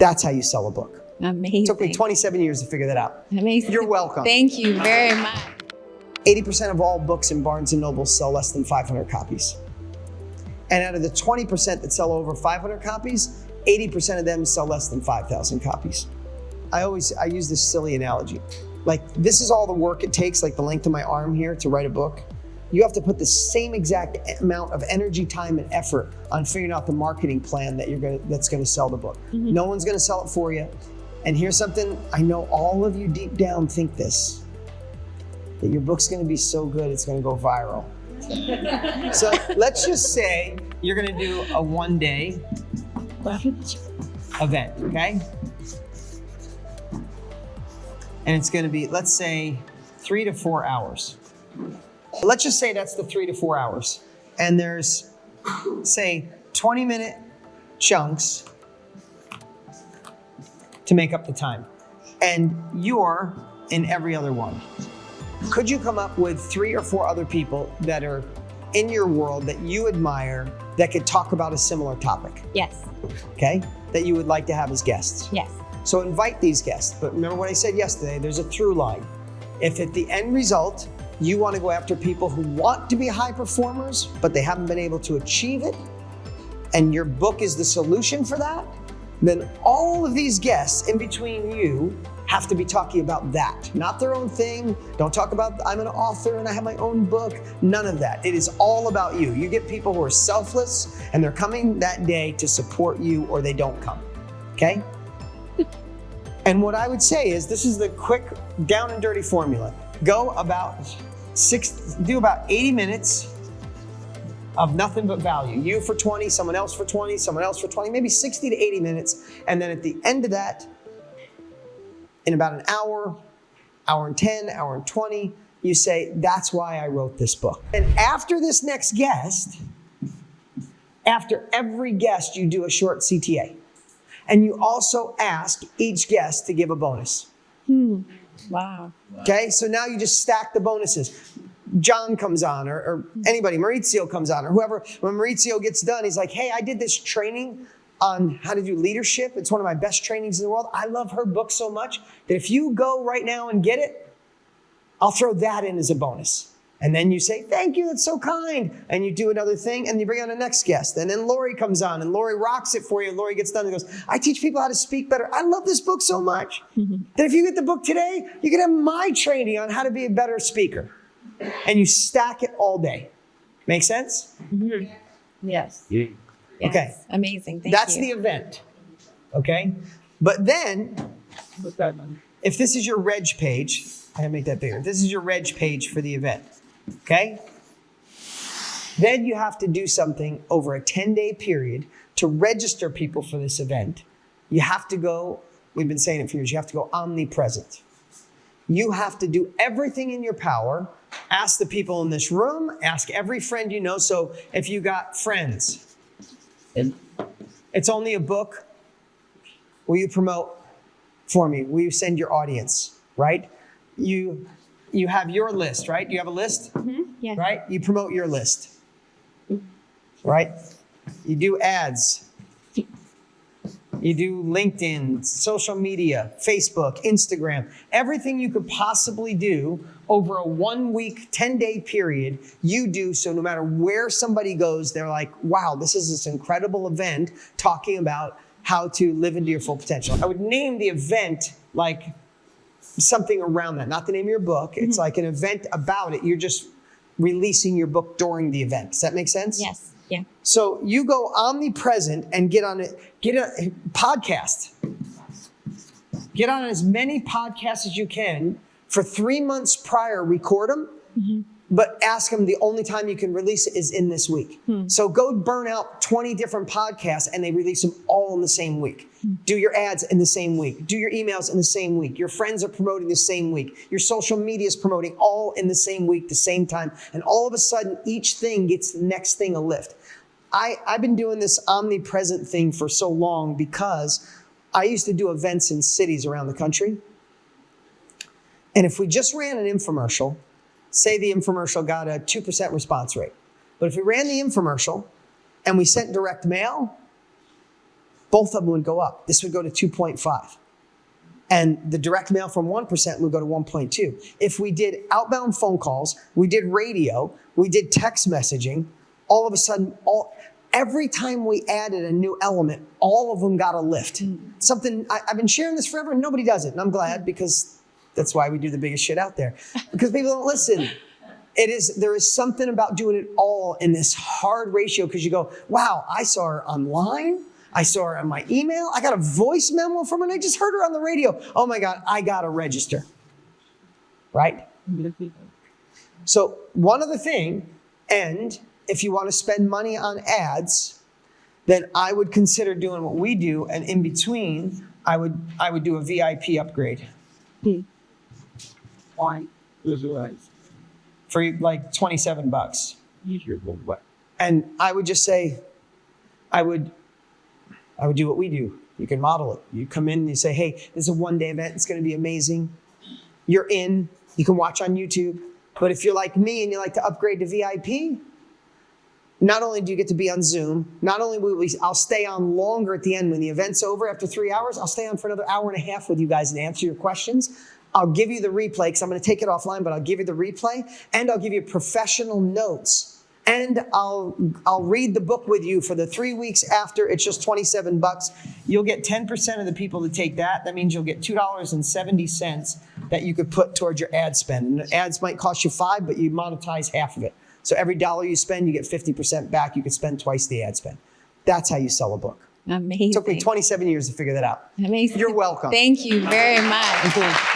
That's how you sell a book. Amazing. It took me 27 years to figure that out. Amazing. You're welcome. Thank you very much. 80% of all books in Barnes & Noble sell less than 500 copies. And out of the 20% that sell over 500 copies, 80% of them sell less than 5,000 copies. I use this silly analogy. Like, this is all the work it takes, like the length of my arm here, to write a book. You have to put the same exact amount of energy, time, and effort on figuring out the marketing plan that's gonna sell the book. Mm-hmm. No one's gonna sell it for you. And here's something, I know all of you deep down think this, that your book's gonna be so good, it's gonna go viral. So let's just say you're gonna do a 1-day event, okay? And it's gonna be, let's say, 3 to 4 hours. Let's just say that's the 3 to 4 hours. And there's, say, 20-minute chunks to make up the time. And you're in every other one. Could you come up with 3 or 4 other people that are in your world that you admire that could talk about a similar topic? Yes. Okay? That you would like to have as guests? Yes. So invite these guests. But remember what I said yesterday, there's a through line. If at the end result, you want to go after people who want to be high performers, but they haven't been able to achieve it, and your book is the solution for that, then all of these guests in between you have to be talking about that, not their own thing. Don't talk about, I'm an author and I have my own book. None of that. It is all about you. You get people who are selfless and they're coming that day to support you, or they don't come, okay? And what I would say is, this is the quick down and dirty formula. Do about 80 minutes of nothing but value. You for 20, someone else for 20, someone else for 20, maybe 60 to 80 minutes. And then at the end of that, in about an hour, hour and 10, hour and 20, you say, that's why I wrote this book. And after this next guest, after every guest, you do a short CTA. And you also ask each guest to give a bonus. Wow. Okay, so now you just stack the bonuses. John comes on, or anybody, Maurizio comes on, or whoever. When Maurizio gets done, he's like, hey, I did this training on how to do leadership. It's one of my best trainings in the world. I love her book so much that if you go right now and get it, I'll throw that in as a bonus. And then you say, thank you, that's so kind. And you do another thing, and you bring on the next guest. And then Lori comes on, and Lori rocks it for you. Lori gets done and goes, I teach people how to speak better. I love this book so much that if you get the book today, you can have my training on how to be a better speaker. And you stack it all day. Make sense? Mm-hmm. Yes. Yeah. Yes. Okay. Amazing. That's the event. Okay? But then, if this is your reg page, I gotta make that bigger. This is your reg page for the event. Okay? Then you have to do something over a 10-day period to register people for this event. You have to go, we've been saying it for years, you have to go omnipresent. You have to do everything in your power. Ask the people in this room, ask every friend you know. So if you got friends, it's only a book, will you promote for me? Will you send your audience, right? You have your list, right? You have a list, Yeah. right? You promote your list, right? You do ads. You do LinkedIn, social media, Facebook, Instagram, everything you could possibly do over a 1-week, 10-day period, you do, so no matter where somebody goes, they're like, wow, this is this incredible event talking about how to live into your full potential. I would name the event like something around that, not the name of your book. It's like an event about it. You're just releasing your book during the event. Does that make sense? Yes. Yeah. So you go omnipresent and get a podcast. Get on as many podcasts as you can for 3 months prior, record them, but ask them the only time you can release it is in this week. So go burn out 20 different podcasts and they release them all in the same week. Do your ads in the same week. Do your emails in the same week. Your friends are promoting the same week. Your social media is promoting all in the same week, the same time. And all of a sudden, each thing gets the next thing a lift. I've been doing this omnipresent thing for so long because I used to do events in cities around the country. And if we just ran an infomercial, say the infomercial got a 2% response rate. But if we ran the infomercial and we sent direct mail, both of them would go up. This would go to 2.5. And the direct mail from 1% would go to 1.2. If we did outbound phone calls, we did radio, we did text messaging, all of a sudden, every time we added a new element, all of them got a lift. Something, I've been sharing this forever and nobody does it. And I'm glad, because that's why we do the biggest shit out there. Because people don't listen. There is something about doing it all in this hard ratio, because you go, wow, I saw her online. I saw her on my email. I got a voice memo from her, and I just heard her on the radio. Oh my God, I got to register. Right? So one other thing, and if you want to spend money on ads, then I would consider doing what we do, and in between, I would do a VIP upgrade. Why? For like $27. And I would just say, I would do what we do. You can model it. You come in and you say, hey, this is a one-day event. It's going to be amazing. You're in. You can watch on YouTube. But if you're like me and you like to upgrade to VIP, not only do you get to be on Zoom, not only I'll stay on longer at the end when the event's over after 3 hours, I'll stay on for another hour and a half with you guys and answer your questions. I'll give you the replay, because I'm going to take it offline, but I'll give you the replay, and I'll give you professional notes. And I'll read the book with you for the 3 weeks after. It's just $27. You'll get 10% of the people to take that. That means you'll get $2.70 that you could put towards your ad spend. And the ads might cost you $5, but you monetize half of it. So every dollar you spend, you get 50% back. You could spend twice the ad spend. That's how you sell a book. Amazing. It took me 27 years to figure that out. Amazing. You're welcome. Thank you very much.